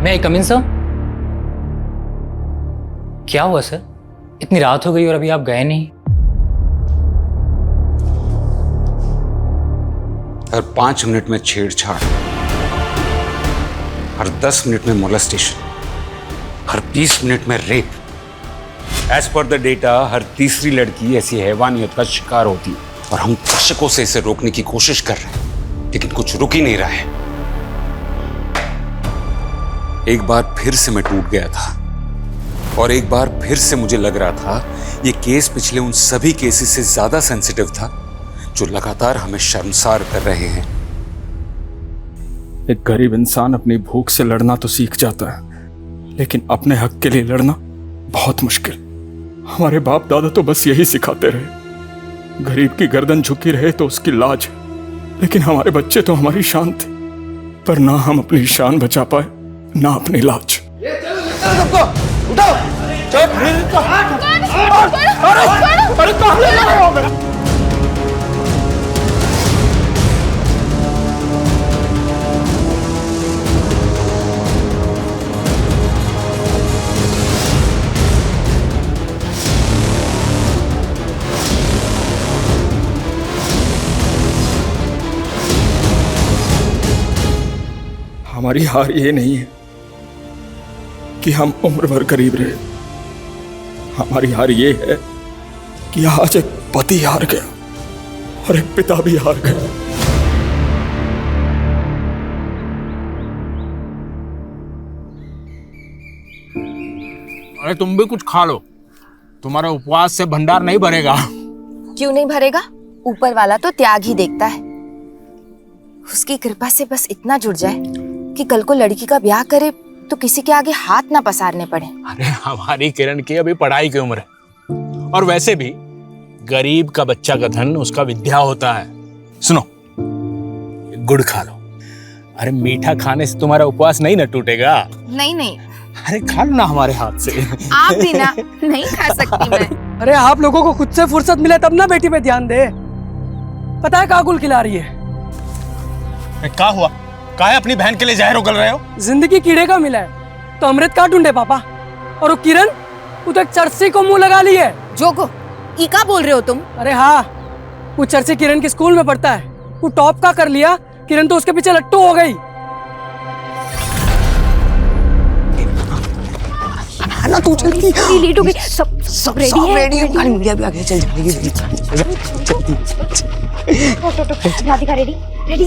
मैं कम इन सर? क्या हुआ सर? इतनी रात हो गई और अभी आप गए नहीं? हर 5 मिनट में छेड़छाड़, हर 10 मिनट में मोलेस्टेशन, हर 20 मिनट में rape. As per the data हर तीसरी लड़की ऐसी हैवानियत का शिकार होती है और हम दशकों से इसे रोकने की कोशिश कर रहे हैं, लेकिन कुछ रुक ही नहीं रहा है। एक बार फिर से मैं टूट गया था और एक बार फिर से मुझे लग रहा था ये केस पिछले उन सभी केसेस से ज्यादा सेंसिटिव था जो लगातार हमें शर्मसार कर रहे हैं। एक गरीब इंसान अपनी भूख से लड़ना तो सीख जाता है, लेकिन अपने हक के लिए लड़ना बहुत मुश्किल। हमारे बाप दादा तो बस यही सिखाते रहे, गरीब की गर्दन झुकी रहे तो उसकी लाज, लेकिन हमारे बच्चे तो हमारी शान थे, पर ना हम अपनी शान बचा पाए ना अपनी लाज। हमारी हार ये नहीं है कि हम उम्र भर करीब रहे, हमारी हार ये है कि आज एक पति हार गया और एक पिता भी हार गया। अरे तुम भी कुछ खा लो, तुम्हारा उपवास से भंडार नहीं भरेगा। क्यों नहीं भरेगा? ऊपर वाला तो त्याग ही देखता है। उसकी कृपा से बस इतना जुड़ जाए कि कल को लड़की का ब्याह करे तो किसी के आगे हाथ ना पसारने पड़े। अरे हमारी किरण की अभी पढ़ाई की उम्र है, और वैसे भी गरीब का बच्चा का धन उसका विद्या होता है। सुनो, गुड़ खा लो। अरे मीठा खाने से तुम्हारा उपवास नहीं ना टूटेगा। नहीं नहीं, अरे खा लो ना हमारे हाथ से। आप भी ना। नहीं खा सकती मैं। अरे आप लोगों को खुद से फुर्सत मिले तब ना बेटी पे ध्यान दे। पता है काकुल खिला रही है। क्या हुआ? काहे अपनी बहन के लिए जहर उगल रहे हो? जिंदगी कीड़े का मिला है तो अमृत का ढूंढे पापा। और वो किरण, वो तो एक चर्सी को मुंह लगा ली है। जोको, ई का बोल रहे हो तुम? अरे हाँ, वो चर्सी किरण के स्कूल में पढ़ता है। वो टॉप का कर लिया, किरण तो उसके पीछे लट्टू हो गई। ना तू जल्दी लेट हो गई। सब रेडी है। खाली मीडिया भी आ गया। चल जल्दी राधिका रेडी? रेडी?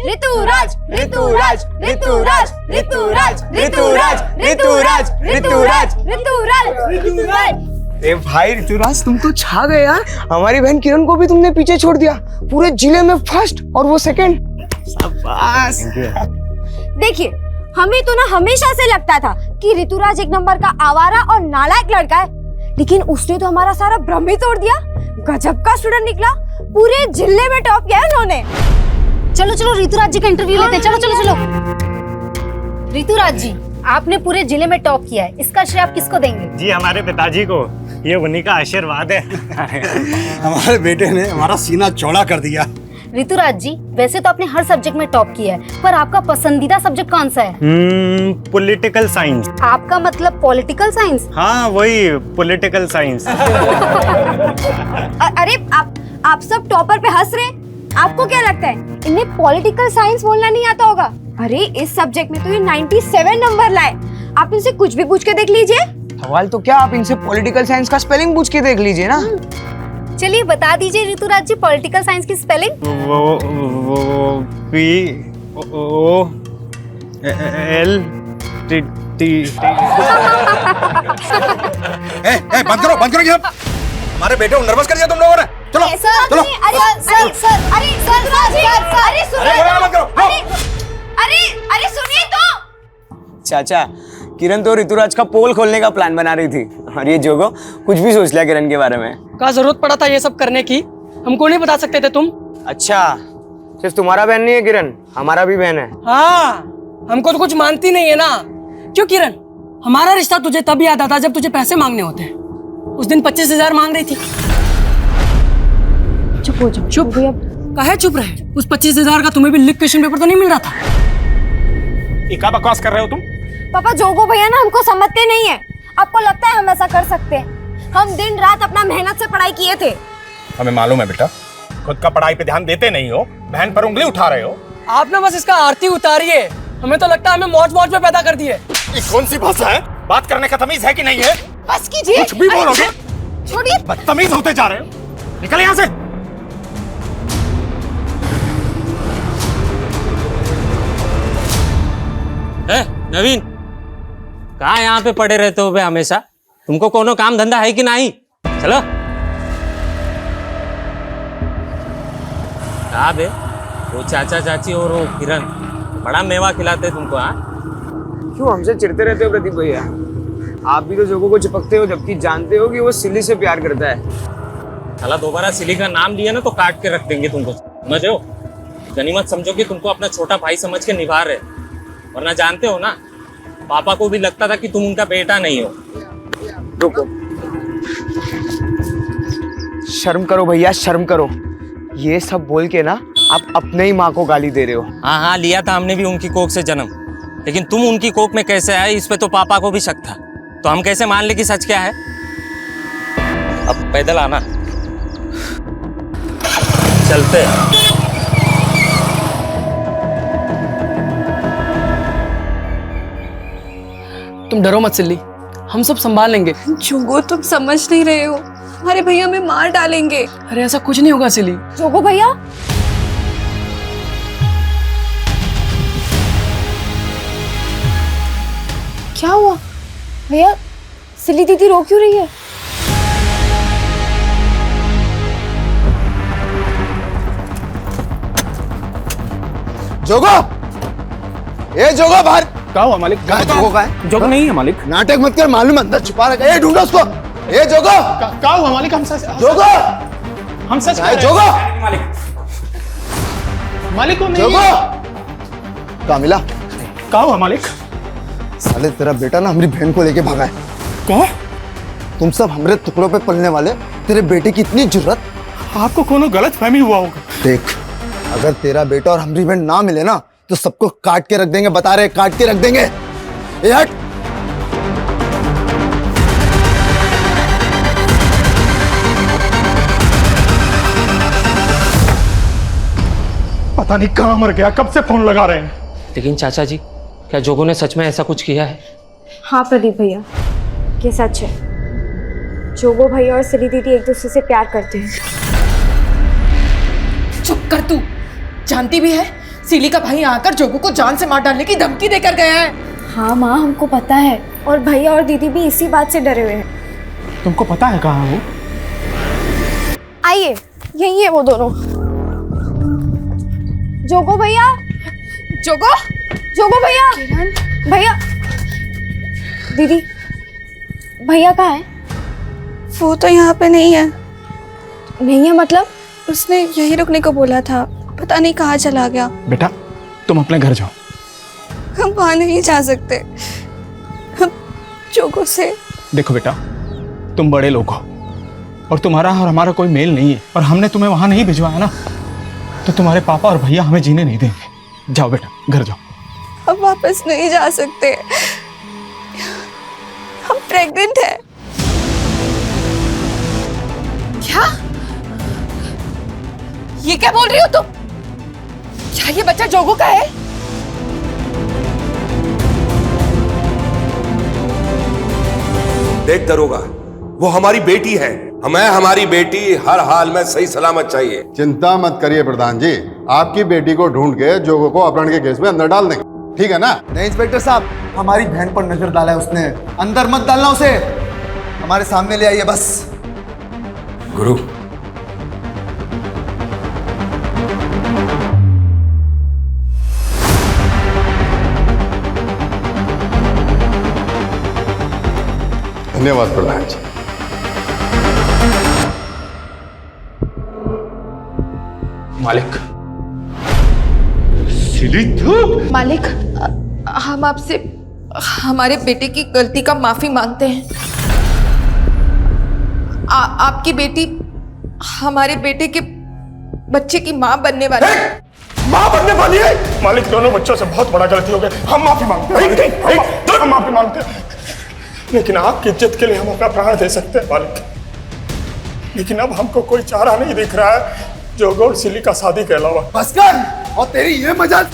ऋतुराज ऋतुराज ऋतुराज ऋतुराज ऋतुराज ऋतुराज ऋतुराज ऋतुराज। ए भाई ऋतुराज, तुम तो छा गए यार। हमारी बहन किरण को भी तुमने पीछे छोड़ दिया, पूरे जिले में फर्स्ट और वो सेकंड। शाबाश। देखिए, हमें तो ना हमेशा से लगता था कि ऋतुराज एक नंबर का आवारा और नालायक लड़का है, लेकिन उसने तो हमारा सारा भ्रम ही तोड़ दिया। गजब का स्टूडेंट निकला, पूरे जिले में टॉप किया है उन्होंने। चलो चलो ऋतुराज जी का इंटरव्यू लेते हैं। चलो चलो चलो। ऋतुराज जी, आपने पूरे जिले में टॉप किया है, इसका श्रेय आप किसको देंगे? जी हमारे पिताजी को, ये उन्हीं का आशीर्वाद है। हमारे बेटे ने हमारा सीना चौड़ा कर दिया। ऋतुराज जी, वैसे तो आपने हर सब्जेक्ट में टॉप किया है, पर आपका पसंदीदा सब्जेक्ट कौन सा है? Political science. आपका मतलब पॉलिटिकल साइंस? हाँ वही पॉलिटिकल साइंस। अरे आप सब टॉपर पे हंस रहे हैं। आपको क्या लगता है इन्हें पॉलिटिकल साइंस बोलना नहीं आता होगा? अरे इस सब्जेक्ट में तो ये 97 नंबर लाए। आप इनसे कुछ भी पूछ के देख लीजिए। सवाल तो क्या, आप इनसे पॉलिटिकल साइंस का स्पेलिंग पूछ के देख लीजिए ना। चलिए बता दीजिए ऋतुराज जी, पॉलिटिकल साइंस की स्पेलिंग। वो POL T। बंद करो ये। हमारे बेटे को नर्वस कर दिया तुम लोगों ने। चलो चलो। अरे सुनिए तो। चाचा, किरण तो ऋतुराज का पोल खोलने का प्लान बना रही थी, और ये जोगो कुछ भी सोच लिया किरण के बारे में। क्या जरूरत पड़ा था ये सब करने की? हमको नहीं बता सकते थे तुम? अच्छा, सिर्फ तुम्हारा बहन नहीं है किरण, हमारा भी बहन है। हाँ, हमको तो कुछ मानती नहीं है ना। क्यों किरण, हमारा रिश्ता तुझे तब याद आता जब तुझे पैसे मांगने होते। उस दिन 25,000 मांग रही थी। चुप हो जाओ। चुप? काहे चुप रहे? उस 25,000 का तुम्हें भी लिख क्वेश्चन पेपर तो नहीं मिल रहा था? ये क्या बकवास कर रहे हो तुम? पापा जोगो भैया ना हमको समझते नहीं है। आपको लगता है हम ऐसा कर सकते हैं? हम दिन रात अपना मेहनत से पढ़ाई किए थे। हमें मालूम है बेटा, खुद का पढ़ाई पे ध्यान देते नहीं हो, बहन पर उंगली उठा रहे हो। आप ना बस इसका आरती उतारिए। हमें तो लगता है हमें मौज मौज में पैदा कर दिए। ये कौन सी भाषा है? बात करने का तमीज है कि नहीं है? बस कीजिए। कुछ भी बोलोगे? छोड़िए। बदतमीज होते जा रहे हो। निकल यहाँ से। नवीन, कहाँ यहाँ पे पड़े रहते हो बे हमेशा? तुमको कोनो काम धंधा है कि नहीं? चलो। कहाँ बे वो चाचा चाची और वो किरण बड़ा मेवा खिलाते तुमको? हाँ, क्यों हमसे चिढ़ते रहते हो प्रदीप भैया? आप भी तो जोगो को चिपकते हो, जबकि जानते हो कि वो सिली से प्यार करता है। साला दोबारा सिली का नाम लिया ना तो काट के रख देंगे तुमको, समझ रहे हो? गनीमत समझो कि तुमको अपना छोटा भाई समझ के निभा रहे, वरना जानते हो ना पापा को भी लगता था कि तुम उनका बेटा नहीं हो। रुको, शर्म करो भैया, शर्म करो। ये सब बोल के ना आप अपने ही माँ को गाली दे रहे हो। हाँ हाँ, लिया था हमने भी उनकी कोख से जन्म, लेकिन तुम उनकी कोख में कैसे आए इस पे तो पापा को भी शक था। तो हम कैसे मान ले कि सच क्या है? अब पैदल आना, चलते। तुम डरो मत सिल्ली, हम सब संभाल लेंगे। जोगो तुम समझ नहीं रहे हो, हमारे भैया हमें मार डालेंगे। अरे ऐसा कुछ नहीं होगा सिल्ली। जोगो भैया, क्या हुआ भैया? सिली दीदी रो क्यों रही है? जोगो, ए जोगो बाहर। क्या हुआ मालिक? कहाँ है जोगो? कहाँ है? जोग नहीं है मालिक। नाटक मत कर, मालूम अंदर छुपा रखा है। ए ढूंढो उसको। ए जोगो, क्या हुआ मालिक? हम सच जोगो, हम सच कहाँ है जोगो? मालिक, मालिक को जोगो, कहाँ मिला? क्या हुआ मालिक? साले तेरा बेटा ना हमारी बहन को लेके भागा है। कौन? तुम सब हमारे टुकड़ों पे पलने वाले, तेरे बेटे की इतनी जुर्रत। आपको कोनो गलत फहमी हुआ होगा। देख, अगर तेरा बेटा और हमारी बहन ना मिले ना तो सबको काट के रख देंगे, बता रहे, काट के रख देंगे। ए हट। पता नहीं कहाँ मर गया, कब से फोन लगा रहे हैं। लेकिन चाचा जी, क्या जोगो ने सच में ऐसा कुछ किया है? हाँ प्रदीप भैया, ये सच है। जोगो भैया और सिली दीदी एक दूसरे से प्यार करते हैं। चुप कर तू, जानती भी है सिली का भाई आकर जोगो को जान से मार डालने की धमकी देकर गया है। हाँ माँ, हमको पता है, और भैया और दीदी भी इसी बात से डरे हुए हैं। तुमको पता है कहाँ वो? आइए, यही है वो दोनों। जोगो भैया, जोगो, जोगो भैया, भैया, दीदी, भैया कहाँ है? वो तो यहाँ पे नहीं है। नहीं है मतलब? उसने यहीं रुकने को बोला था, पता नहीं कहाँ चला गया। बेटा तुम अपने घर जाओ। हम वहाँ नहीं जा सकते, हम जोगो से। देखो बेटा, तुम बड़े लोग हो और तुम्हारा और हमारा कोई मेल नहीं है, और हमने तुम्हें वहां नहीं भिजवाया ना, तो तुम्हारे पापा और भैया हमें जीने नहीं देंगे। जाओ बेटा, घर जाओ। हम वापस नहीं जा सकते, हम प्रेग्नेंट हैं। क्या? ये क्या बोल रही हो तुम? क्या ये बच्चा जोगो का है? देख दरोगा, वो हमारी बेटी है। हमें हमारी बेटी हर हाल में सही सलामत चाहिए। चिंता मत करिए प्रधान जी, आपकी बेटी को ढूंढ के जोगो को अपहरण के केस में अंदर डाल देंगे, ठीक है ना? नहीं इंस्पेक्टर साहब, हमारी बहन पर नजर डाला है उसने, अंदर मत डालना उसे, हमारे सामने ले आइए बस। गुरु, धन्यवाद प्रधान जी। मालिक, मालिक, हम आपसे हमारे बेटे की गलती का माफी मांगते हैं। आपकी बेटी हमारे बेटे के बच्चे की मां बनने वाली है। माँ बनने वाली है। मालिक, दोनों बच्चों से बहुत बड़ा गलती हो गया, हम माफी मांगते हैं। हम माफी मांगते हैं, लेकिन आपकी इज्जत के लिए हम अपना प्राण दे सकते हैं मालिक। लेकिन अब हमको कोई चारा नहीं दिख रहा है जोगो और सिली का शादी के अलावा। बस कर, और तेरी ये मजाक,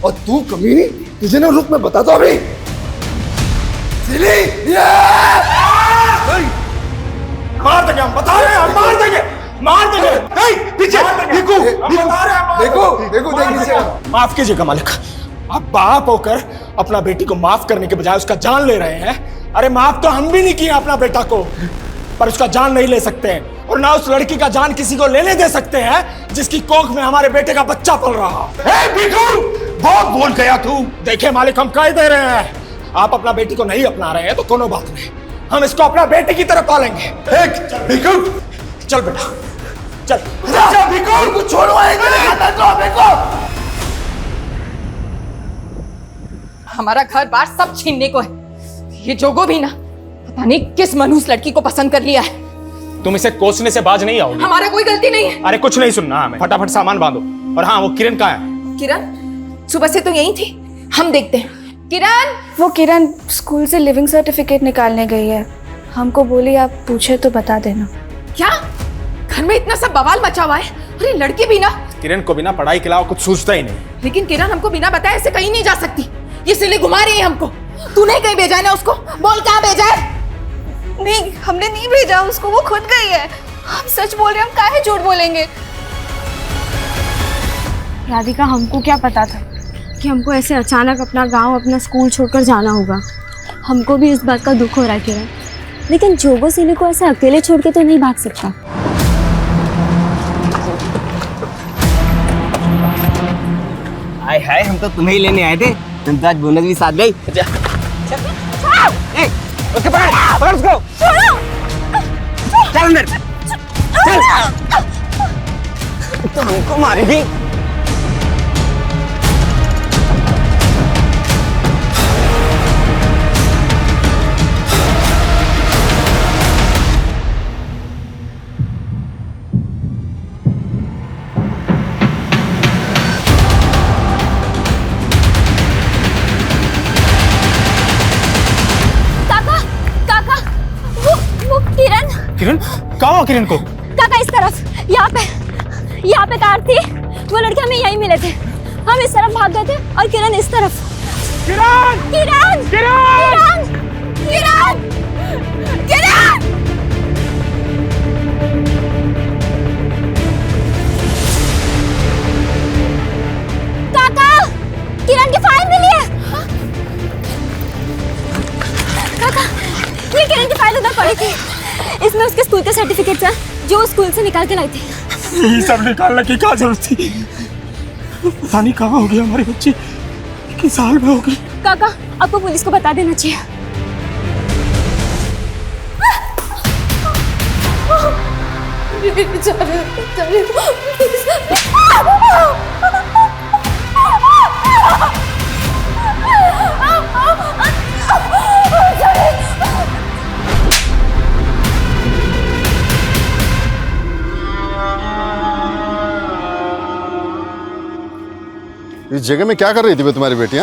और तू कमीनी, तुझे ना रुक, मैं बताता हूँ अभी। सिली मार देंगे, हम बता रहे हैं, हम मार देंगे, मार देंगे। नहीं, पीछे देखो, देखो नीचे। माफ कीजिएगा मालिक, आप बाप होकर अपना बेटी को माफ करने के बजाय उसका जान ले रहे हैं। अरे माफ तो हम भी नहीं किए अपना बेटा को, पर उसका जान नहीं ले सकते हैं, और ना उस लड़की का जान किसी को लेने दे सकते हैं जिसकी कोख में हमारे बेटे का बच्चा पल रहा। बहुत बोल गया तू। देखिए मालिक, हम कह दे रहे हैं, आप अपना बेटी को नहीं अपना रहे हैं तो कोनो बात नहीं, हम इसको अपना बेटे की तरह पालेंगे। चल बेटा, चल। हमारा घर बार सब छीनने को है। ये जोगो भी ना पता नहीं किस मनहूस लड़की को पसंद कर लिया है। तुम इसे कोसने से बाज नहीं आओगी। हमारा कोई गलती नहीं है। अरे कुछ नहीं सुनना हमें, फटाफट सामान बांधो। और हाँ, वो किरण कहाँ है? किरण सुबह से तो यही थी, हम देखते हैं। किरण, वो किरण स्कूल से लिविंग सर्टिफिकेट निकालने गई है, हमको बोली आप पूछे तो बता देना। क्या घर में इतना सब बवाल मचा हुआ है? अरे लड़की भी ना, किरण को बिना पढ़ाई के अलावा कुछ सूझता ही नहीं। लेकिन किरण हमको बिना बताए ऐसे कहीं नहीं जा सकती। ये सिली घुमा रही है हमको। तूने कहीं भेजा है ना उसको? बोल कहाँ भेजा है? नहीं, हमने नहीं भेजा उसको, वो खुद गई है। हम सच बोल रहे हैं, हम काहे झूठ बोलेंगे। राधिका, हमको क्या पता था कि हमको ऐसे अचानक अपना गांव, अपना स्कूल छोड़कर जाना होगा। हमको भी इस बात का दुख हो रहा है किरण, लेकिन जोगो सिली को ऐसे अकेले छोड़ के तो नहीं भाग सकता। हाय हाय, हम तो तुम्हें ही लेने आए थे, तुम तो आज बोनस भी साथ गई। उसके पकड़ उसको, चल अंदर, चल। तो हमको मारेगी। किरण, कहाँ हो किरण को? काका इस तरफ, यहाँ पे कार थी, वो लड़के हमें यहीं मिले थे, हम इस तरफ भाग गए थे और किरण इस तरफ। किरण! किरण! किरण! किरण! किरण! काका, किरण की फाइल मिली है। काका, ये किरण की फाइल उधर पड़ी थी, इसमें उसके स्कूल के सर्टिफिकेट्स हैं जो स्कूल से निकाल के लाई थी। ये सब निकालने की क्या जरूरत थी? पता नहीं कहाँ होगी हमारी बच्ची, किस हाल में होगी। काका, आपको पुलिस को बता देना चाहिए। इस जगह में क्या कर रही थी तुम्हारी बेटी?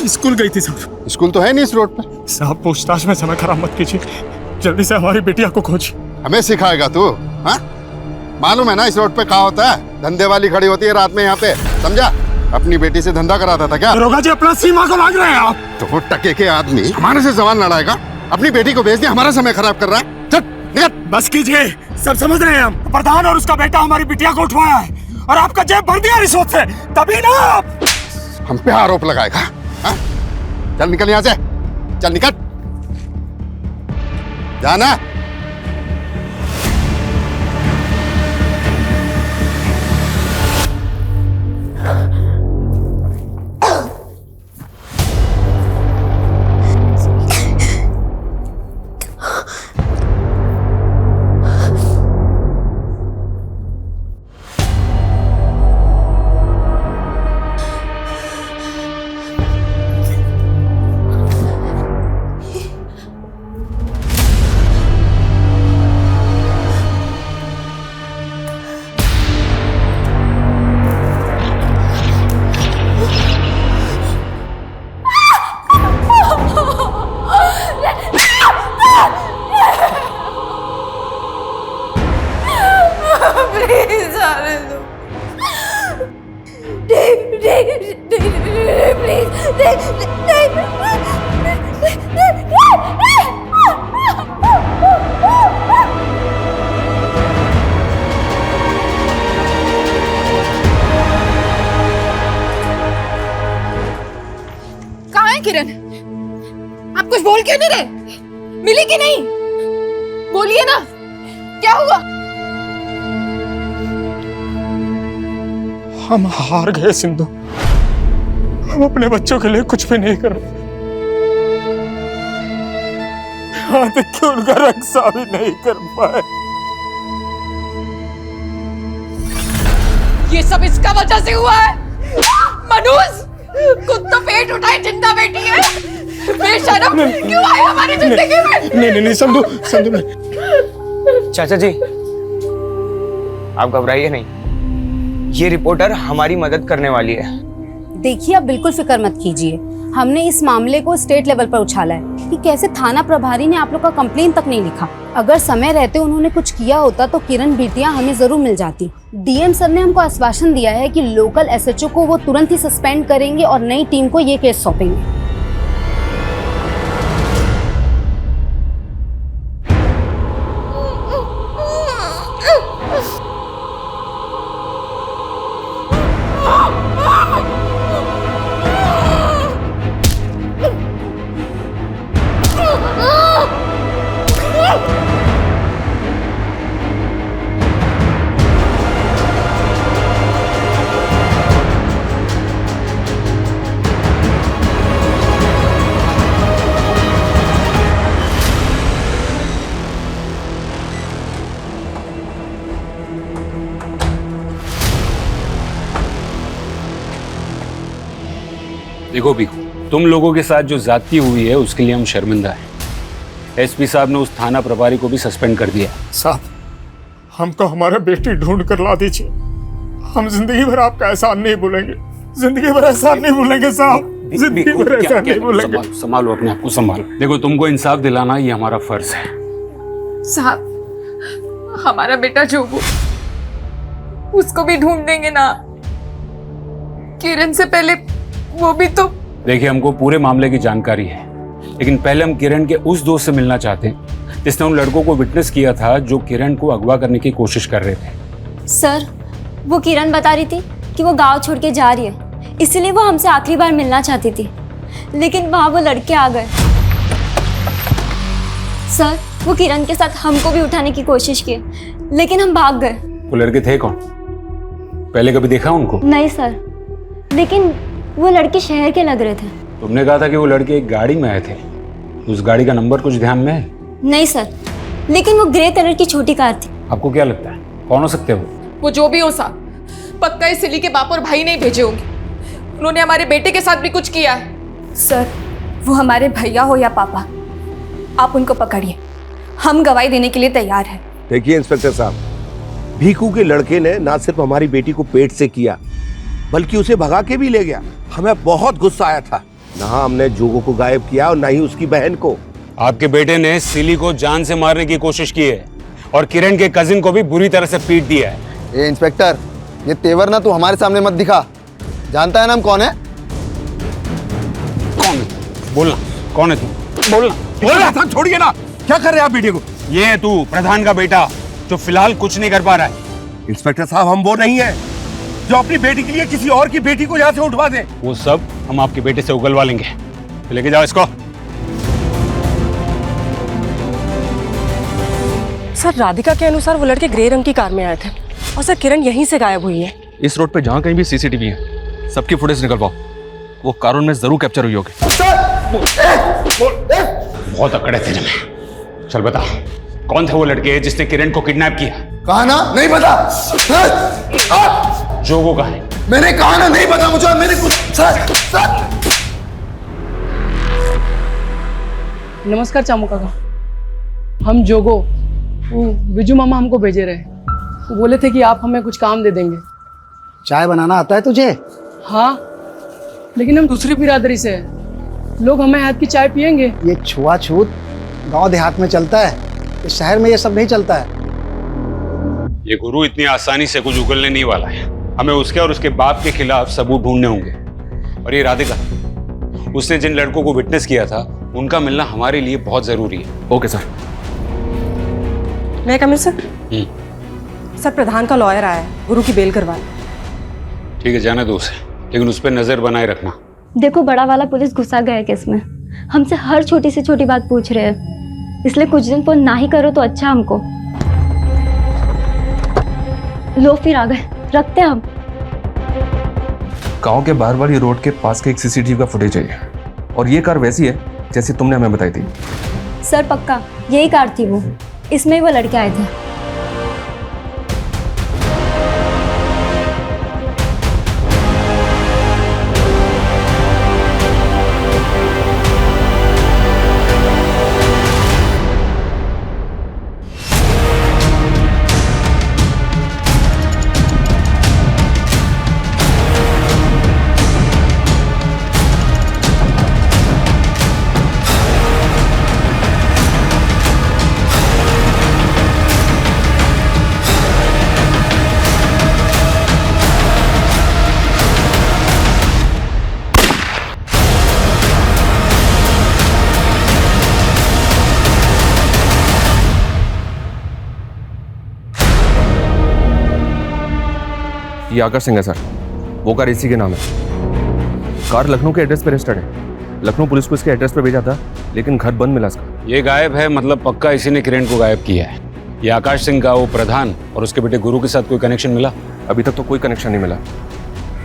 स्कूल गई थी सर। स्कूल तो है नहीं इस रोड पे। साहब, पूछताछ में समय खराब मत कीजिए, जल्दी से हमारी बेटिया को खोज। हमें सिखाएगा तू? हाँ, मालूम है ना इस रोड पे क्या होता है? धंधे वाली खड़ी होती है रात में यहाँ पे, समझा? अपनी बेटी से धंधा कराता था क्या? दरोगा जी, अपना सीमा को लाग रहे हैं आप। तो वो टके के आदमी हमारे से सवाल लड़ाएगा? अपनी बेटी को भेज दिया, हमारा समय खराब कर रहा है। चल निकल। बस कीजिए, सब समझ रहे हैं हम। प्रधान और उसका बेटा हमारी बिटिया को उठवाया है और आपका जेब भर दिया रिश्वत से, तभी ना आप हम पे आरोप लगाएगा। हाँ? चल निकल यहाँ से, चल निकल, जाना। कहाँ है किरण? आप कुछ बोल क्यों नहीं रहे? मिली कि नहीं? बोलिए ना, क्या हुआ? हम हार गए सिंधु। हम अपने बच्चों के लिए कुछ भी नहीं कर रहे। यहाँ तक कि उनका रक्षा भी नहीं कर पाए। ये सब इसका वजह से हुआ है। मनोज, खुद तो पेट उठाए जिंदा बेटी है। बेशरम क्यों आए हमारी जिंदगी में? नहीं संधू चाचा जी, आप घबराइए नहीं, ये रिपोर्टर हमारी मदद करने वाली है। देखिए, आप बिल्कुल फिक्र मत कीजिए। हमने इस मामले को स्टेट लेवल पर उछाला है कि कैसे थाना प्रभारी ने आप लोग का कंप्लेन तक नहीं लिखा। अगर समय रहते उन्होंने कुछ किया होता तो किरण बिटिया हमें जरूर मिल जाती। डीएम सर ने हमको आश्वासन दिया है कि लोकल एसएचओ को वो तुरंत ही सस्पेंड करेंगे और नई टीम को ये केस सौंपेंगे। देखो भीखू, तुम लोगों के साथ जो ज्यादती हुई है उसके लिए हम शर्मिंदा हैं। एसपी साहब ने उस थाना प्रभारी को भी सस्पेंड कर दिया। साहब, हमको हमारा बेटी ढूंढ कर ला दीजिए। हम जिंदगी भर आपका एहसान नहीं भूलेंगे। जिंदगी भर एहसान नहीं भूलेंगे साहब, जिंदगी भर एहसान नहीं भूलेंगे। संभालो अपने आप को, संभालो। देखो, तुमको इंसाफ दिलाना ये हमारा फर्ज है। साहब, हमारा बेटा जोगो, उसको भी ढूंढ देंगे ना? किरण से पहले वो भी तो। देखिए, हमको पूरे मामले की जानकारी है, लेकिन पहले हम किरण के उस दोस्त से मिलना चाहते हैं जिसने उन लड़कों को विटनेस किया था जो किरण को अगवा करने की कोशिश कर रहे थे। सर, वो किरण बता रही थी कि वो गांव छोड़ के जा रही है, इसलिए वो हमसे आखिरी बार मिलना चाहती थी, लेकिन वहां वो लड़के आ गए। सर, वो किरण के साथ हमको भी उठाने की कोशिश की, लेकिन हम भाग गए। वो लड़के थे कौन? पहले कभी देखा उनको? नहीं सर, लेकिन वो लड़के शहर के लग रहे थे। तुमने कहा था कि वो लड़के एक गाड़ी में आए थे। उस गाड़ी का नंबर कुछ ध्यान में है? नहीं सर, लेकिन वो ग्रे कलर की छोटी कार थी। आपको क्या लगता है कौन हो सकते हैं वो जो भी हो साहब, पक्का इस सिली के बाप और भाई नहीं भेजे होंगे। उन्होंने हमारे बेटे के साथ भी कुछ किया है। सर, वो हमारे भैया हो या पापा, आप उनको पकड़िए। हम गवाही देने के लिए तैयार हैं। देखिए इंस्पेक्टर साहब, भीखू के लड़के ने ना सिर्फ हमारी बेटी को पेट से किया, बल्कि उसे भगा के भी ले गया। हमें बहुत गुस्सा आया था। ना हमने जोगो को गायब किया और ना ही उसकी बहन को। आपके बेटे ने सिली को जान से मारने की कोशिश की है और किरण के कजिन को भी बुरी तरह से पीट दिया है। ए इंस्पेक्टर, ये तेवर ना तू हमारे सामने मत दिखा। जानता है ना हम कौन है? कौन है? बोलना, कौन है तू? बोलना, बोलना। छोड़िए ना, क्या कर रहे हैं आप बेटे को? ये है तू, प्रधान का बेटा, जो फिलहाल कुछ नहीं कर पा रहा है। इंस्पेक्टर साहब, हम वो नहीं है जो अपनी बेटी के लिए किसी और की बेटी को यहाँ से उठवा दे। वो सब हम आपके बेटे से उगलवा लेंगे। लेके जाओ इसको। सर, राधिका के अनुसार वो लड़के ग्रे रंग की कार में आए थे और सर किरण यहीं से गायब हुई है। इस रोड पे जहाँ कहीं भी सीसीटीवी है, सबकी फुटेज निकलवाओ। वो कारून में जरूर कैप्चर हुई होगी। बहुत अकड़े थे में। चल बता, कौन थे वो लड़के जिसने किरण को किडनैप किया? कहा ना नहीं पता। जोगो का है। मैंने कहा ना नहीं पता मुझे। मैंने कुछ नमस्कार चामू काका, हम जोगो, वो बिजू मामा हमको भेजे रहे। वो बोले थे कि आप हमें कुछ काम दे देंगे। चाय बनाना आता है तुझे? हाँ, लेकिन हम दूसरी बिरादरी से हैं। लोग हमें हाथ की चाय पियेंगे। ये छुआछूत गांव देहात में चलता है, इस शहर में ये सब नहीं चलता है। ये गुरु इतनी आसानी से कुछ उगलने नहीं वाला है। हमें उसके और उसके बाप के खिलाफ सबूत ढूंढने होंगे। और ये राधिका, उसने जिन लड़कों को विटनेस किया था उनका मिलना हमारे लिए बहुत जरूरी है। Okay sir. मैं कमिश्नर सर, प्रधान का लॉयर आया है, गुरु की बेल करवा। ठीक है, जाना दो उसे, लेकिन उस पर नजर बनाए रखना। देखो बड़ा वाला पुलिस घुसा गया है केस में, हमसे हर छोटी से छोटी बात पूछ रहे हैं, इसलिए कुछ दिन फोन ना ही करो तो अच्छा हमको। लो फिर आ गए, रखते हैं हम। गांव के बाहर वाली रोड के पास के एक सीसीटीवी का फुटेज चाहिए, और ये कार वैसी है जैसी तुमने हमें बताई थी। सर पक्का यही कार थी वो, इसमें वो लड़के आए थे। ये आकाश सिंह है सर, वो कार इसी के नाम है। कार लखनऊ के एड्रेस पे रजिस्टर्ड है। लखनऊ पुलिस को इसके एड्रेस पे भेजा था, लेकिन घर बंद मिला इसका। ये गायब है, मतलब पक्का इसी ने किरण को गायब किया है। ये आकाश सिंह का वो प्रधान और उसके बेटे गुरु के साथ कोई कनेक्शन मिला? अभी तक तो कोई कनेक्शन नहीं मिला।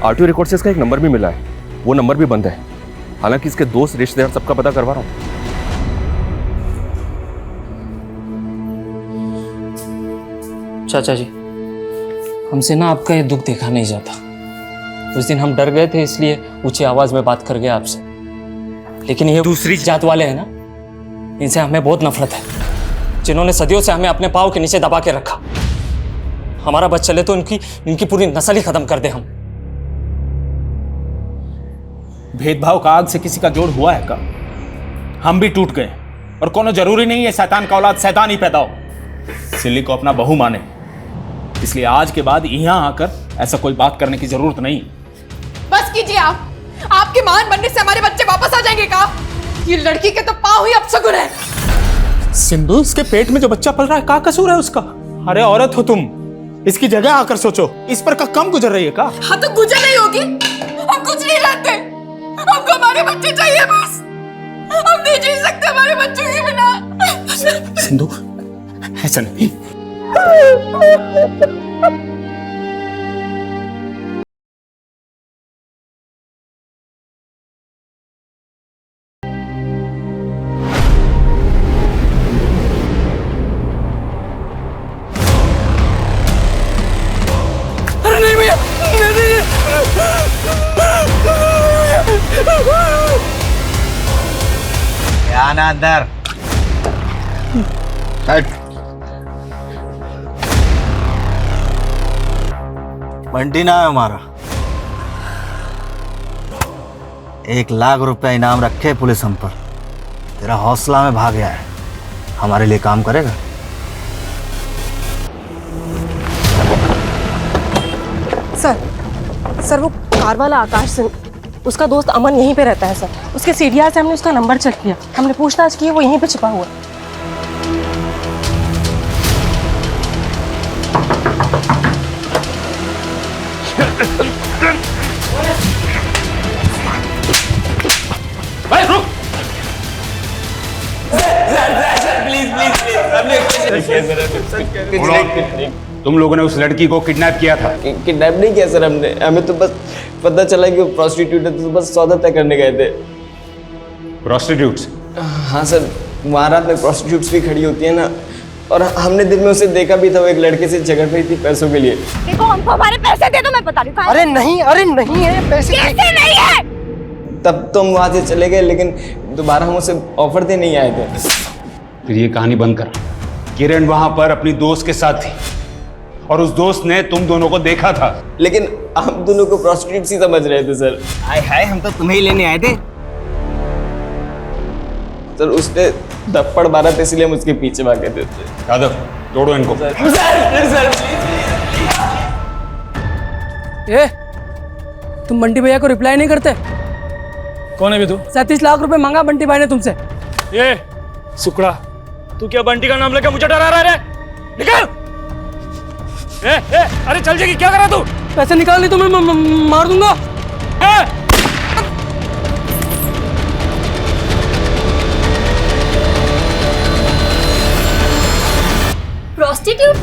आरटीओ रिकॉर्ड से इसका एक नंबर भी मिला है, वो नंबर भी बंद है। हालांकि इसके दोस्त रिश्तेदार सबका पता करवा रहा हूँ। चाचा जी, हमसे ना आपका ये दुख देखा नहीं जाता। उस दिन हम डर गए थे, इसलिए ऊंची आवाज में बात कर गए आपसे। लेकिन ये दूसरी जात वाले हैं ना, इनसे हमें बहुत नफरत है, जिन्होंने सदियों से हमें अपने पाँव के नीचे दबा के रखा। हमारा बच चले तो इनकी पूरी नस्ल ही खत्म कर दे हम। भेदभाव का आग से किसी का जोड़ हुआ है का? हम भी टूट गए, और कोनो जरूरी नहीं है शैतान का औलाद शैतान ही पैदा हो। सिल्ली को अपना बहू माने, इसलिए आज के बाद यहाँ आकर ऐसा कोई बात करने की जरूरत नहीं। बस कीजिए आप, आपके मान बनने से हमारे बच्चे वापस आ जाएंगे का? ये लड़की के तो पाँव ही अपशगुन है। सिंधु, इसके पेट में जो बच्चा पल रहा है, क्या कसूर है उसका? अरे औरत हो तुम, इसकी जगह आकर सोचो। इस पर का कम गुजर रही है का? हाँ तो गुजर नहीं होगी, हम कुछ नहीं रहते, हमको हमारे बच्चे चाहिए बस। हम नहीं जी सकते हमारे बच्चों के बिना। सिंधु, ऐसा नहीं। अरे नहीं भैया, आना अंदर। बंटी ना है हमारा। 1 लाख रुपया इनाम रखे पुलिस हम पर। तेरा हौसला में भाग गया है, हमारे लिए काम करेगा? सर वो कार वाला आकाश सिंह, उसका दोस्त अमन यहीं पे रहता है सर। उसके सीडीआर से हमने उसका नंबर चेक किया, हमने पूछताछ की, वो यहीं पे छिपा हुआ है। भाई रुक। तुम लोगों ने उस लड़की को किडनैप किया था? किडनैप नहीं किया सर हमने, हमें तो बस पता चला कि वो प्रोस्टिट्यूट है, तो बस सौदा तय करने गए थे। प्रोस्टिट्यूट्स? हाँ सर, महारात में प्रोस्टिट्यूट्स भी खड़ी होती है ना, और हमने दिन में उसे देखा भी था, वो एक लड़के से झगड़ रही थी पैसों के लिए। देखो हमको हमारे पैसे दे दो, मैं बता रही हूँ। अरे नहीं है पैसे नहीं है। तब तो हम वहाँ से चले गए, लेकिन दोबारा हम उसे ऑफर दे नहीं आए थे। फिर ये कहानी बंद कर। किरण वहां पर अपनी दोस्त के साथ थी और उस दोस्त ने तुम दोनों को देखा था। लेकिन हम दोनों को प्रोस्टिट्यूट ही समझ रहे थे सर। हाय हम तो तुम्हें ही लेने आए थे सर। उसने थप्पड़ मारा था, इसलिए हम उसके पीछे भागे थे। यादव, तोड़ो इनको। ए, तुम बंटी भैया को रिप्लाई नहीं करते? कौन है भी तू? 37 लाख रुपए मांगा बंटी भाई ने तुमसे। ये सुकड़ा, तू क्या बंटी का नाम लेकर मुझे डरा रहा है? निकल! अरे चल जाएगी, क्या कर रहा तू? पैसे निकाल नहीं तो मैं मार दूंगा। प्रोस्टिट्यूट?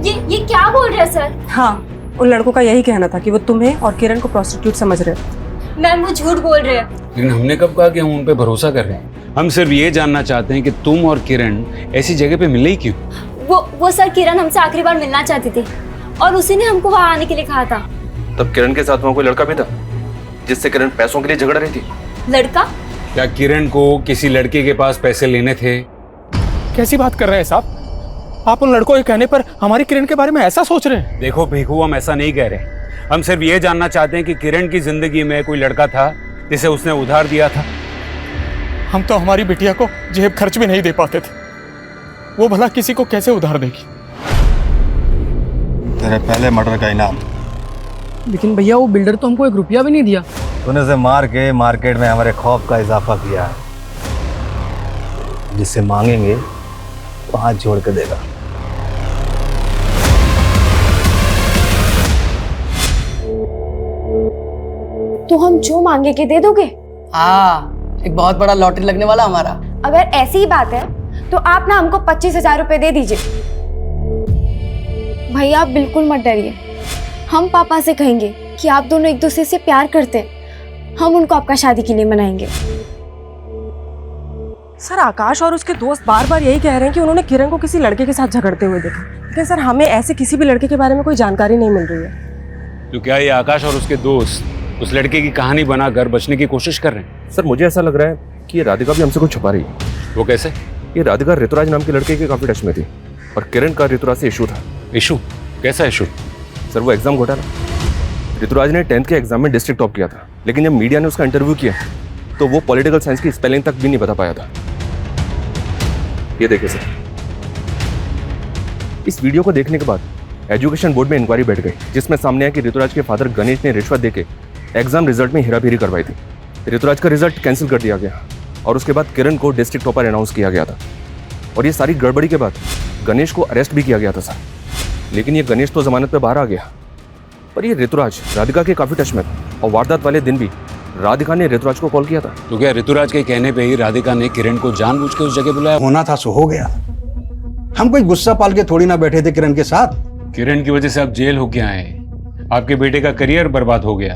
ये क्या बोल रहे हैं सर? हाँ, उन लड़कों का यही कहना था कि वो तुम्हें और किरण को प्रोस्टिट्यूट समझ रहे हैं। मैम वो झूठ बोल रहे हैं। लेकिन हमने कब कहा कि हम उन पे भरोसा कर रहे हैं? हम सिर्फ ये जानना चाहते हैं कि तुम और किरण ऐसी जगह पे मिले ही क्यों? वो सर किरण हमसे आखिरी बार मिलना चाहती थी और उसी ने हमको वहाँ आने के लिए कहा था। तब किरण के साथ वहाँ कोई लड़का भी था जिससे किरण पैसों के लिए झगड़ रही थी? लड़का? क्या किरण को किसी लड़के के पास पैसे लेने थे? कैसी बात कर रहे हैं साहब? आप उन लड़कों के कहने पर हमारी किरण के बारे में ऐसा सोच रहे हैं? देखो भिखू, हम ऐसा नहीं कह रहे। हम सिर्फ ये जानना चाहते हैं कि किरण की जिंदगी में कोई लड़का था जिसे उसने उधार दिया था। हम तो हमारी बिटिया को जेब खर्च भी नहीं दे पाते थे, वो भला किसी को कैसे उधार देगी? तेरे पहले मर्डर का इनाम। लेकिन भैया वो बिल्डर तो हमको 1 रुपया भी नहीं दिया। तूने उसे मार के मार्केट में हमारे खौफ का इजाफा किया है। जिससे मांगेंगे तो हाथ जोड़ के देगा। तो हम जो मांगेंगे दे दोगे? हाँ, एक बहुत बड़ा लॉटरी लगने वाला हमारा। अगर ऐसी ही बात है तो आप ना हमको 25,000 रुपए दे दीजिए। भैया आप बिल्कुल मत डरिए, हम पापा से कहेंगे कि आप दोनों एक दूसरे से प्यार करते हैं, हम उनको आपका शादी के लिए मनाएंगे। सर आकाश और उसके दोस्त बार बार यही कह रहे हैं कि उन्होंने किरण को किसी लड़के के साथ झगड़ते हुए देखा, लेकिन सर हमें ऐसे किसी भी लड़के के बारे में कोई जानकारी नहीं मिल रही है। तो क्या ये आकाश और उसके दोस्त उस लड़के की कहानी बनाकर बचने की कोशिश कर रहे हैं? सर मुझे ऐसा लग रहा है कि ये राधिका भी हमसे कुछ छुपा रही है। वो कैसे? ये राधिका ऋतुराज नाम के लड़के के काफी टच में थी और किरण का ऋतुराज से इशू था। इशू? कैसा इशू? सर वो एग्जाम घोटाला। ऋतुराज ने 10th के एग्जाम में डिस्ट्रिक्ट टॉप किया था, लेकिन जब मीडिया ने उसका इंटरव्यू किया तो वो पॉलिटिकल साइंस की स्पेलिंग तक भी नहीं बता पाया था। ये देखिए सर, इस वीडियो को देखने के बाद एजुकेशन बोर्ड में इंक्वायरी बैठ गई, जिसमें सामने आया कि ऋतुराज के फादर गणेश ने रिश्वत देके एग्जाम रिजल्ट में हेराफेरी करवाई थी। ऋतुराज का रिजल्ट कैंसिल कर दिया गया और उसके बाद किरण को डिस्ट्रिक्ट टॉपर अनाउंस किया गया था। और ये सारी गड़बड़ी के बाद गणेश को अरेस्ट भी किया गया था सर, लेकिन ये गणेश तो जमानत पे बाहर आ गया, पर ये ऋतुराज राधिका के काफी टच में था और वारदात वाले दिन भी राधिका ने ऋतुराज को कॉल किया था। तो क्या ऋतुराज के कहने पे ही राधिका ने किरण को जानबूझ के उस जगह बुलाया? होना था सो हो गया। हम कोई गुस्सा पाल के थोड़ी ना बैठे थे किरण के साथ। किरण की वजह से आप जेल होके आए, आपके बेटे का करियर बर्बाद हो गया।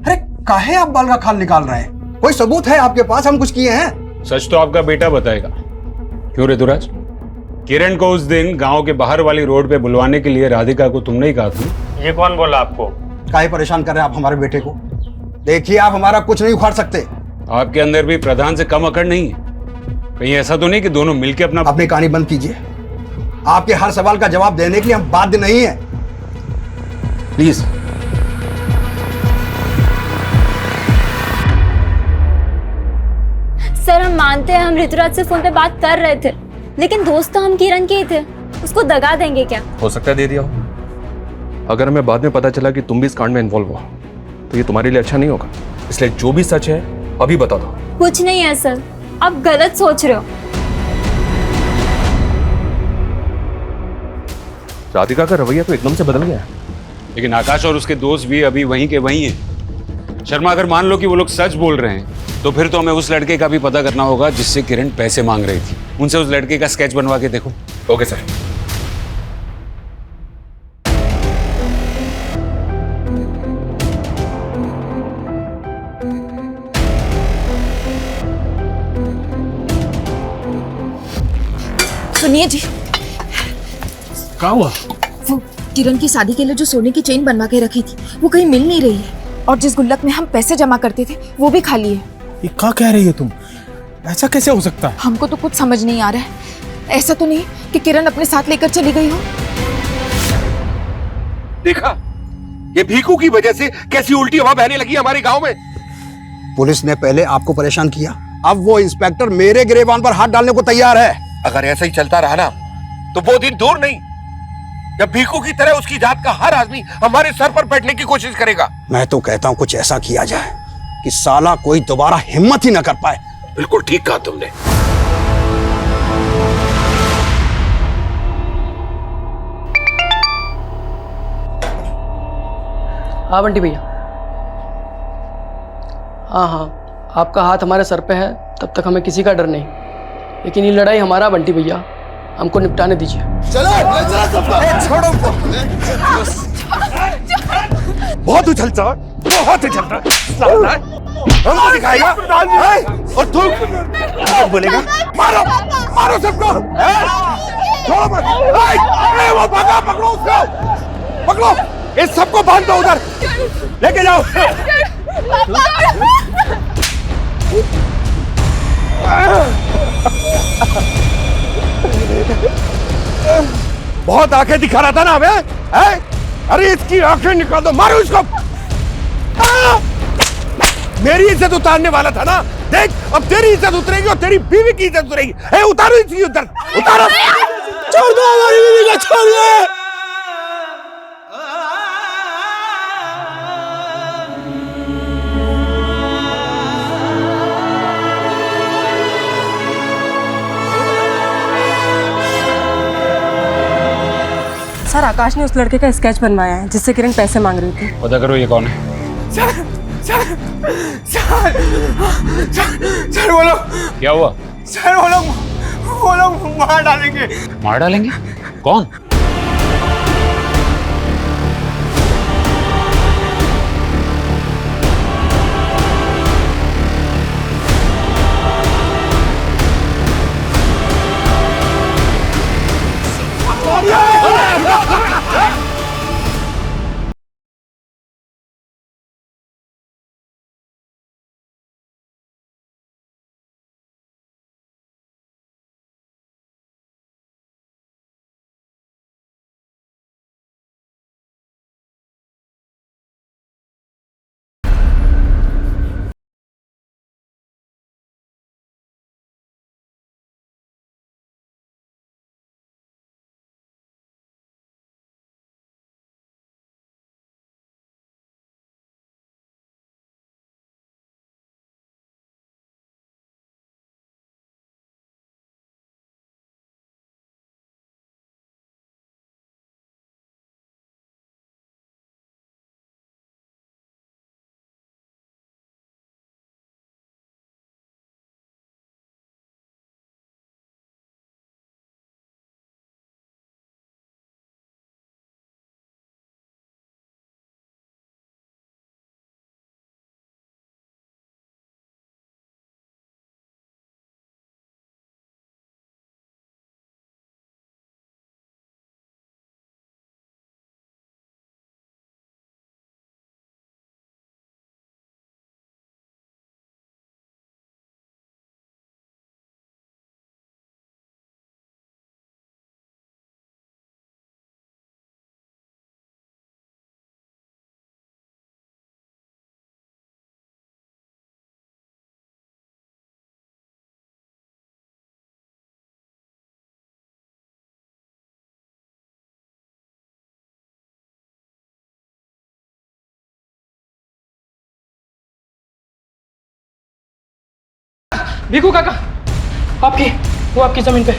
अरे काहे आप बाल का खाल निकाल रहे हैं? कोई सबूत है आपके पास हम कुछ किए हैं? सच तो आपका बेटा बताएगा। क्यों ऋतुराज, किरण को उस दिन गांव के बाहर वाली रोड पे बुलवाने के लिए राधिका को तुमने ही कहा था? ये कौन बोला आपको? काहे परेशान कर रहे हैं आप हमारे बेटे को? देखिए आप हमारा कुछ नहीं उखाड़ सकते। आपके अंदर भी प्रधान से कम अकड़ नहीं है? कहीं ऐसा तो नहीं कि दोनों मिलकर अपनी कहानी बंद कीजिए। आपके हर सवाल का जवाब देने के लिए हम बाध्य नहीं है, प्लीज। सर हम मानते हैं हम ऋतुराज से फोन पे बात कर रहे थे, लेकिन दोस्त तो हम किरण के ही थे, उसको दगा देंगे क्या? हो सकता है दे दिया हो। अगर हमें बाद में पता चला कि तुम भी इस कांड में इन्वॉल्व हो तो ये तुम्हारे लिए अच्छा नहीं होगा, इसलिए जो भी सच है अभी बता दो। कुछ नहीं है सर, आप गलत सोच रहे हो। राधिका का रवैया तो एकदम से बदल गया है। लेकिन आकाश और उसके दोस्त भी अभी वहीं के वहीं हैं। शर्मा, अगर मान लो कि वो लोग सच बोल रहे हैं तो फिर तो हमें उस लड़के का भी पता करना होगा जिससे किरण पैसे मांग रही थी। उनसे उस लड़के का स्केच बनवा के देखो। Okay sir. सुनिए जी, क्या हुआ? वो किरण की शादी के लिए जो सोने की चेन बनवा के रखी थी वो कहीं मिल नहीं रही है, और जिस गुल्लक में हम पैसे जमा करते थे वो भी खाली है। ये क्या कह रही हो तुम? ऐसा कैसे हो सकता है? हमको तो कुछ समझ नहीं आ रहा है। ऐसा तो नहीं कि किरण अपने साथ लेकर चली गई हो? देखा, ये भीखू की वजह से कैसी उल्टी हवा बहने लगी हमारे गांव में। पुलिस ने पहले आपको परेशान किया, अब वो इंस्पेक्टर मेरे गिरेबान पर हाथ डालने को तैयार है। अगर ऐसा ही चलता रहा ना तो वो दिन दूर नहीं जब भीखू की तरह उसकी जात का हर आदमी हमारे सर पर बैठने की कोशिश करेगा। मैं तो कहता हूं कुछ ऐसा किया जाए कि साला कोई दोबारा हिम्मत ही न कर पाए। बिल्कुल ठीक कहा तुमने। हाँ बंटी भैया। हाँ हाँ, आपका हाथ हमारे सर पे है, तब तक हमें किसी का डर नहीं। लेकिन ये लड़ाई हमारा बंटी भैया, हमको निपटाने दीजिए। चलो छोड़ो उनको। बहुत उछलता है, बहुत उछलता है। हमको दिखाएगा और तू बोलेगा मारो मारो सबको। छोड़ो मत। वो भागा, पकड़ो उसको, पकड़ो। इस सबको बांध दो, उधर लेके जाओ। बहुत आंखें दिखा रहा था ना हमें, अरे इसकी आंखें निकाल दो, मारो इसको। मेरी इज्जत उतारने वाला था ना, देख अब तेरी इज्जत उतरेगी और तेरी बीवी की इज्जत उतरेगी। उतारो इसकी उधर, उतारो। छोड़ दो हमारी बीवी को, छोड़ दो। सर आकाश ने उस लड़के का स्केच बनवाया है जिससे किरण पैसे मांग रही थी। पता करो ये कौन है। सर वो लोग, क्या हुआ? सर वो लोग मार डालेंगे। मार डालेंगे? कौन? भीखू काका, वो आपकी जमीन पे।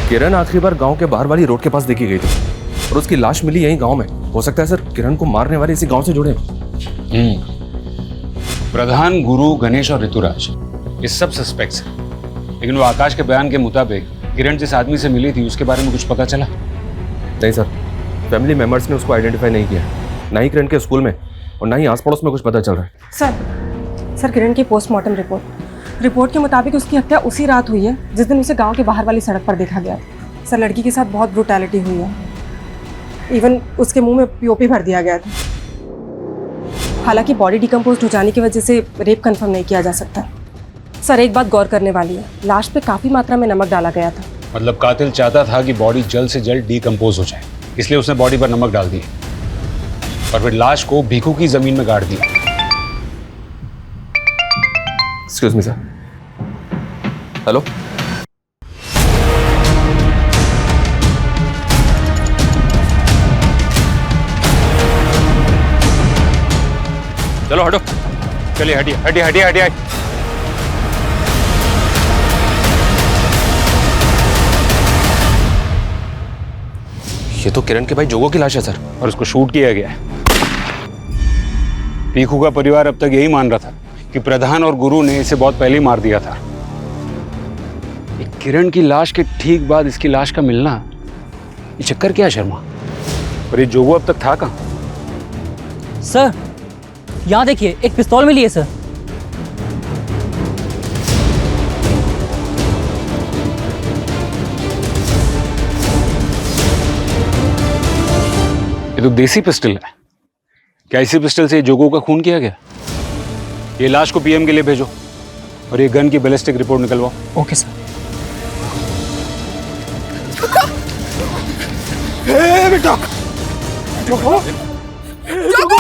किरण आखिरी बार गांव के बाहर वाली रोड के पास देखी गई थी और उसकी लाश मिली यहीं गांव में। हो सकता है सर किरण को मारने वाले इसी गांव से जुड़े। प्रधान, गुरु, गणेश और ऋतुराज ये सब सस्पेक्ट्स हैं, लेकिन वो आकाश के बयान के मुताबिक किरण जिस आदमी से मिली थी उसके बारे में कुछ पता चला? नहीं सर, फैमिली मेंबर्स ने उसको आइडेंटिफाई नहीं किया, ना ही किरण के स्कूल में और ना ही आस पड़ोस में कुछ पता चल रहा है। सर किरण की पोस्टमार्टम रिपोर्ट के मुताबिक उसकी हत्या उसी रात हुई है जिस दिन उसे गांव के बाहर वाली सड़क पर देखा गया था। सर लड़की के साथ बहुत ब्रूटैलिटी हुई है, इवन उसके मुंह में पीओपी भर दिया गया था। हालांकि बॉडी डिकम्पोज हो जाने की वजह से रेप कंफर्म नहीं किया जा सकता। सर एक बात गौर करने वाली है, लाश पे काफ़ी मात्रा में नमक डाला गया था। मतलब कातिल चाहता था कि बॉडी जल्द से जल्द डिकम्पोज हो जाए, इसलिए उसने बॉडी पर नमक डाल दिया और फिर लाश को भीखू की जमीन में गाड़ दिया। Excuse me sir. हेलो, चलो हटो, चलिए हटिए हटिए हटिए हटिए। ये तो किरण के भाई जोगो की लाश है सर, और उसको शूट किया गया है। पीकू का परिवार अब तक यही मान रहा था कि प्रधान और गुरु ने इसे बहुत पहले ही मार दिया था। किरण की लाश के ठीक बाद इसकी लाश का मिलना, ये चक्कर क्या है शर्मा? और ये जोगो अब तक था कहाँ? सर यहाँ देखिए, एक पिस्तौल मिली है सर। ये तो देसी पिस्टल है। क्या इसी पिस्टल से जोगो का खून किया गया? ये लाश को पीएम के लिए भेजो और ये गन की बैलिस्टिक रिपोर्ट निकलवाओ। Okay sir. बेटा जोगो जोगो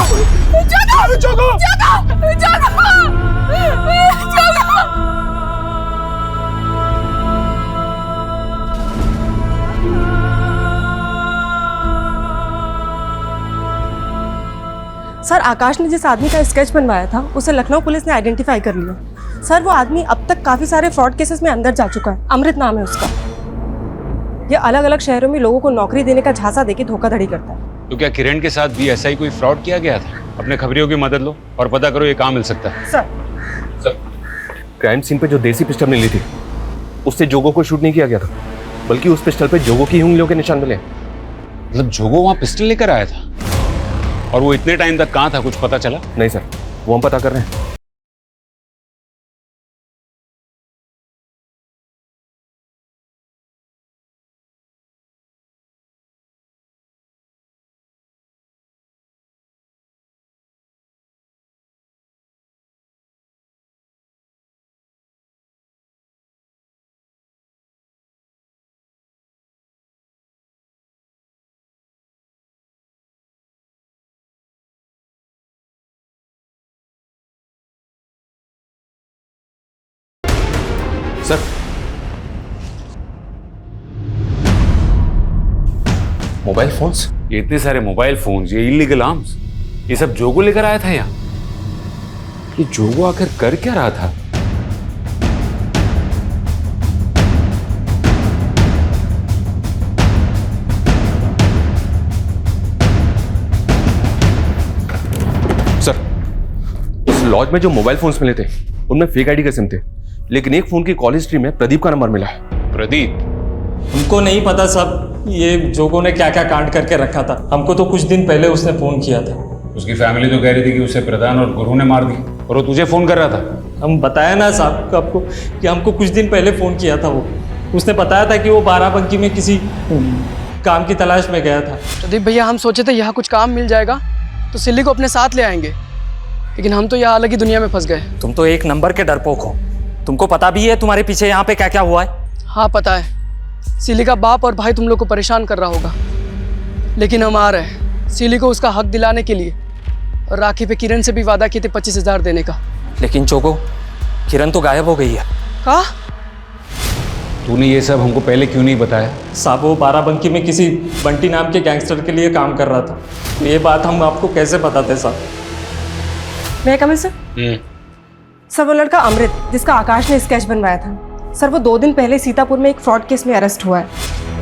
जोगो जोगो जोगो जोगो। सर आकाश ने जिस आदमी का स्केच बनवाया था उसे लखनऊ पुलिस ने आइडेंटिफाई कर लिया। सर वो आदमी अब तक काफ़ी सारे फ्रॉड केसेस में अंदर जा चुका है। अमृत नाम है उसका। ये अलग अलग शहरों में लोगों को नौकरी देने का झांसा देके धोखाधड़ी करता है। तो क्या किरण के साथ भी ऐसा ही कोई फ्रॉड किया गया था? अपने खबरियों की मदद लो और पता करो, ये काम मिल सकता है। सर क्राइम सीन पे जो देसी पिस्टल मिली थी उससे जोगो को शूट नहीं किया गया था, बल्कि उस पिस्टल पे जोगो की उंगलियों के निशान मिले। मतलब जोगो वहां पिस्टल लेकर आया था और वो इतने टाइम तक कहाँ था, कुछ पता चला? नहीं सर, वो हम पता कर रहे हैं। सर मोबाइल फोन्स, ये इतने सारे मोबाइल फोन्स, ये इलीगल आर्म्स, ये सब जोगो लेकर आया था यहाँ? ये जोगो आखिर कर क्या रहा था? सर उस लॉज में जो मोबाइल फोन्स मिले थे उनमें फेक आईडी के सिम थे, लेकिन एक फोन की कॉल हिस्ट्री में प्रदीप का नंबर मिला है। प्रदीप? हमको नहीं पता साहब, ये जोगो ने क्या क्या कांड करके रखा था। हमको तो कुछ दिन पहले उसने फोन किया था। उसकी फैमिली तो कह रही थी कि उसे प्रधान और गुरु ने मार दी, और वो तुझे फोन कर रहा था। हम बताया ना साहब आपको कि हमको कुछ दिन पहले फोन किया था। वो उसने बताया था कि वो बाराबंकी में किसी काम की तलाश में गया था। प्रदीप भैया, हम सोचे थे यहाँ कुछ काम मिल जाएगा तो सिल्ली को अपने साथ ले आएंगे, लेकिन हम तो यहाँ अलग ही दुनिया में फंस गए। तुम तो एक नंबर के डरपोक हो। तुमको पता भी है तुम्हारे पीछे यहाँ पे क्या क्या हुआ है? हाँ पता है, सिली का बाप और भाई तुम लोग को परेशान कर रहा होगा, लेकिन हम आ रहे हैं सिली को उसका हक दिलाने के लिए। और राखी पे किरण से भी वादा किए थे 25,000 देने का। लेकिन जोगो, किरण तो गायब हो गई है। कहा? तूने ये सब हमको पहले क्यों नहीं बताया? साहब वो बाराबंकी में किसी बंटी नाम के गैंगस्टर के लिए काम कर रहा था। तो ये बात हम आपको कैसे बताते साहब? मैं कमिल सर? सर वो लड़का अमृत जिसका आकाश ने स्केच बनवाया था, सर वो 2 दिन पहले सीतापुर में एक फ्रॉड केस में अरेस्ट हुआ है।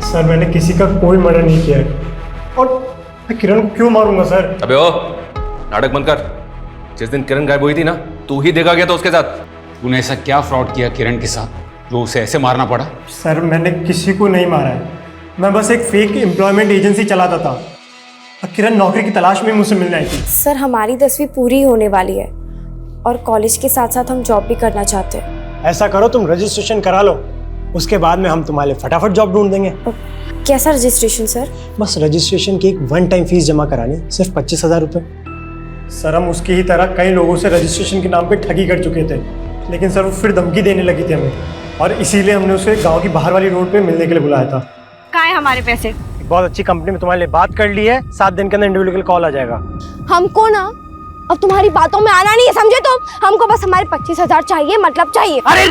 सर मैंने किसी का कोई मर्डर नहीं किया है, और मैं किरण को क्यों मारूंगा सर? अबे ओ, नाटक बंद कर। जिस दिन किरण गायब हुई थी ना, तू ही देखा गया था उसके साथ। तूने ऐसा क्या फ्रॉड किया किरण के साथ जो उसे ऐसे मारना पड़ा? सर मैंने किसी को नहीं मारा है, मैं बस एक फेक एम्प्लॉयमेंट एजेंसी चलाता था और किरण नौकरी की तलाश में मुझसे मिलने आई थी। सर हमारी 10वीं पूरी होने वाली है और कॉलेज के साथ साथ हम जॉब भी करना चाहते हैं। ऐसा करो तुम रजिस्ट्रेशन करा लो, उसके बाद में हम तुम्हारे लिए फटाफट जॉब ढूंढ देंगे। कैसा रजिस्ट्रेशन सर? बस रजिस्ट्रेशन की एक वन टाइम फीस जमा करानी, सिर्फ 25,000 रुपये। सर हम उसकी ही तरह कई लोगों से रजिस्ट्रेशन के नाम पे ठगी कर चुके थे, लेकिन सर वो फिर धमकी देने लगी थी हमें, और इसीलिए हमने उसे गांव की बाहर वाली रोड पे मिलने के लिए बुलाया था। कहाँ है हमारे पैसे? एक बहुत अच्छी कंपनी में तुम्हारे लिए बात कर ली है, 7 दिन के अंदर इंडिविजुअल कॉल आ जाएगा। हमको ना अब तुम्हारी बातों में आना नहीं है, समझे तुम? हमको बस हमारे 25,000 चाहिए, मतलब चाहिए। अरे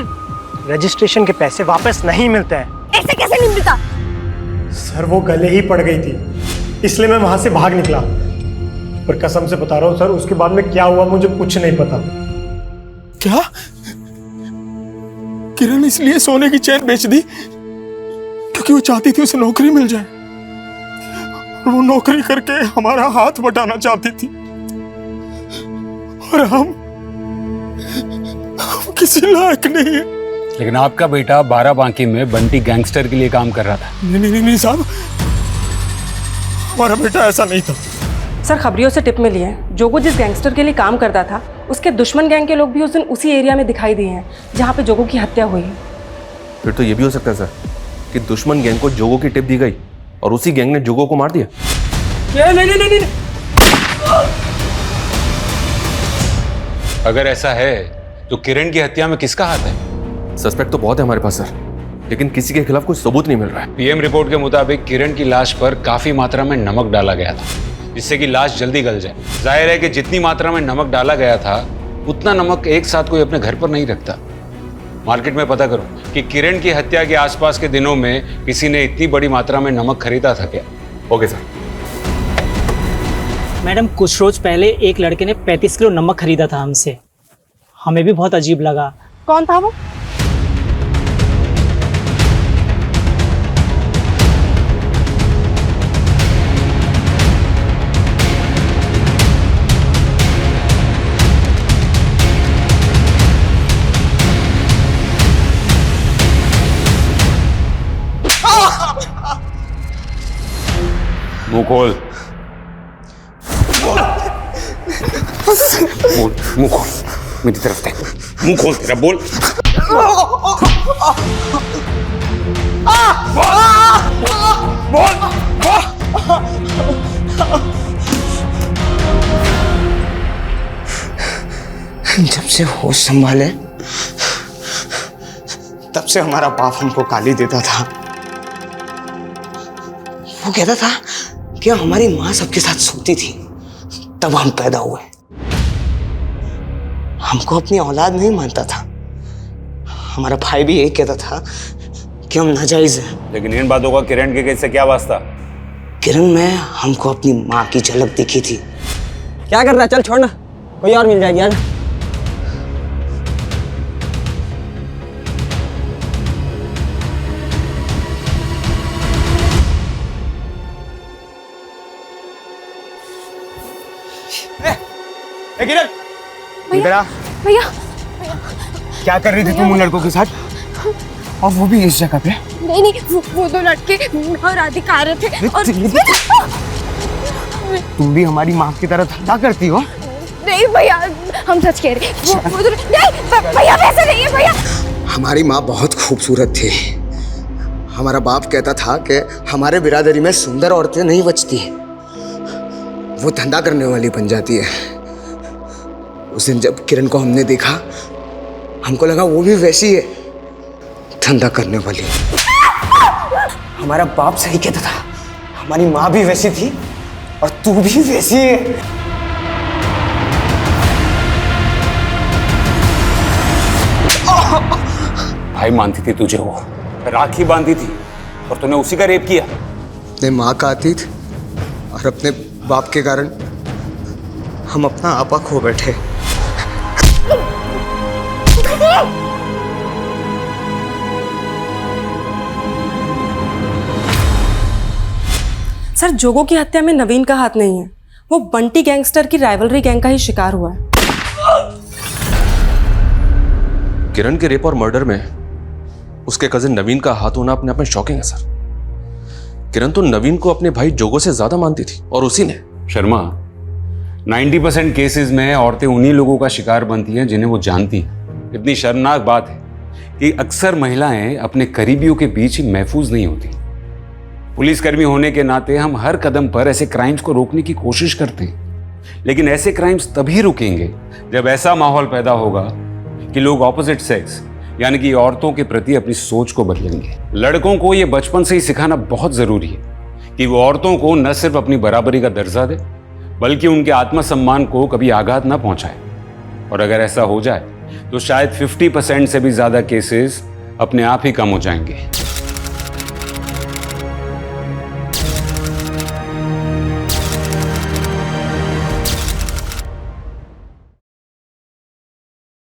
रजिस्ट्रेशन के पैसे वापस नहीं मिलते हैं। ऐसे कैसे नहीं मिलता? सर वो गले ही पड़ गई थी, इसलिए मैं वहां से भाग निकला। पर कसम से बता रहा हूँ सर, उसके बाद में क्या हुआ मुझे कुछ नहीं पता। क्या किरण इसलिए सोने की चैन बेच दी क्योंकि वो चाहती थी उसे नौकरी मिल जाए, और वो नौकरी करके हमारा हाथ बटाना चाहती थी, और हम किसी लायक नहीं है। लेकिन आपका बेटा बाराबांकी में बंटी गैंगस्टर के लिए काम कर रहा था। नहीं साहब, हमारा बेटा ऐसा नहीं था। सर खबरियों से टिप मिली है, जोगो जिस गैंगस्टर के लिए काम करता था उसके दुश्मन गैंग के लोग भी उस दिन उसी एरिया में दिखाई दिए हैं जहाँ पे जोगो की हत्या हुई है। फिर तो ये भी हो सकता है सर कि दुश्मन गैंग को जोगो की टिप दी गई और उसी गैंग ने जोगो को मार दिया। नहीं। अगर ऐसा है तो किरण की हत्या में किसका हाथ है? सस्पेक्ट तो बहुत है हमारे पास सर, लेकिन किसी के खिलाफ कोई सबूत नहीं मिल रहा है। पीएम रिपोर्ट के मुताबिक किरण की लाश पर काफी मात्रा में नमक डाला गया था, जिससे कि लाश जल्दी गल जाए। जाहिर है कि जितनी मात्रा में नमक डाला गया था उतना नमक एक साथ कोई अपने घर पर नहीं रखता। मार्केट में पता करो कि किरण की हत्या के आसपास के दिनों में किसी ने इतनी बड़ी मात्रा में नमक खरीदा था क्या? Okay sir. मैडम कुछ रोज पहले एक लड़के ने 35 किलो नमक खरीदा था हमसे, हमें भी बहुत अजीब लगा। कौन था वो? मुंह खोल, मुंह खोल, मेरी तरफ देख, मुंह खोल तेरा, बोल। जब से होश संभाले तब से हमारा बाप हमको गाली देता था। वो कहता था कि हमारी माँ सबके साथ सोती थी, तब हम पैदा हुए। हमको अपनी औलाद नहीं मानता था। हमारा भाई भी यही कहता था कि हम नाजायज हैं। लेकिन इन बातों का किरण के केस से क्या वास्ता? किरण में हमको अपनी माँ की झलक दिखी थी। क्या कर रहा है? चल छोड़ ना, कोई और मिल जाएगी यार। किरण इधर आ। भैया क्या कर रही थी तुम उन लड़कों के साथ, और वो भी इस जगह पे? नहीं वो 2 लड़के और राधिका आ रहे थे और तुम भी हमारी माँ की तरह धंधा करती हो? नहीं भैया हम सच कह रहे हैं। नहीं भैया वैसे नहीं है भैया। हमारी माँ बहुत खूबसूरत थी। हमारा बाप कहता था कि हमारे बिरादरी में सुंदर औरतें नहीं बचती, वो धंधा करने वाली बन जाती है। उस दिन जब किरण को हमने देखा, हमको लगा वो भी वैसी है, धंधा करने वाली। हमारा बाप सही कहता था, हमारी माँ भी वैसी थी और तू भी वैसी है। भाई मानती थी तुझे, वो राखी बांधी थी और तूने उसी का रेप किया। अपने माँ का अतीत और अपने बाप के कारण हम अपना आपा खो बैठे। सर जोगो की हत्या में नवीन का हाथ नहीं है, वो बंटी गैंगस्टर की राइवलरी गैंग का ही शिकार हुआ है। किरण के रेप और मर्डर में उसके कजिन नवीन का हाथ होना अपने आप में शॉकिंग है सर। किरण तो नवीन को अपने भाई जोगो से ज्यादा मानती थी और उसी ने। शर्मा, 90% केसेस में औरतें उन्हीं लोगों का शिकार बनती हैं जिन्हें वो जानती हैं। इतनी शर्मनाक बात है कि अक्सर महिलाएं अपने करीबियों के बीच ही महफूज नहीं होती। पुलिसकर्मी होने के नाते हम हर कदम पर ऐसे क्राइम्स को रोकने की कोशिश करते हैं, लेकिन ऐसे क्राइम्स तभी रुकेंगे जब ऐसा माहौल पैदा होगा कि लोग ऑपोजिट सेक्स यानी कि औरतों के प्रति अपनी सोच को बदलेंगे। लड़कों को ये बचपन से ही सिखाना बहुत जरूरी है कि वो औरतों को न सिर्फ अपनी बराबरी का दर्जा दे बल्कि उनके आत्मसम्मान को कभी आघात न पहुंचाए। और अगर ऐसा हो जाए तो शायद 50% से भी ज्यादा केसेस अपने आप ही कम हो जाएंगे।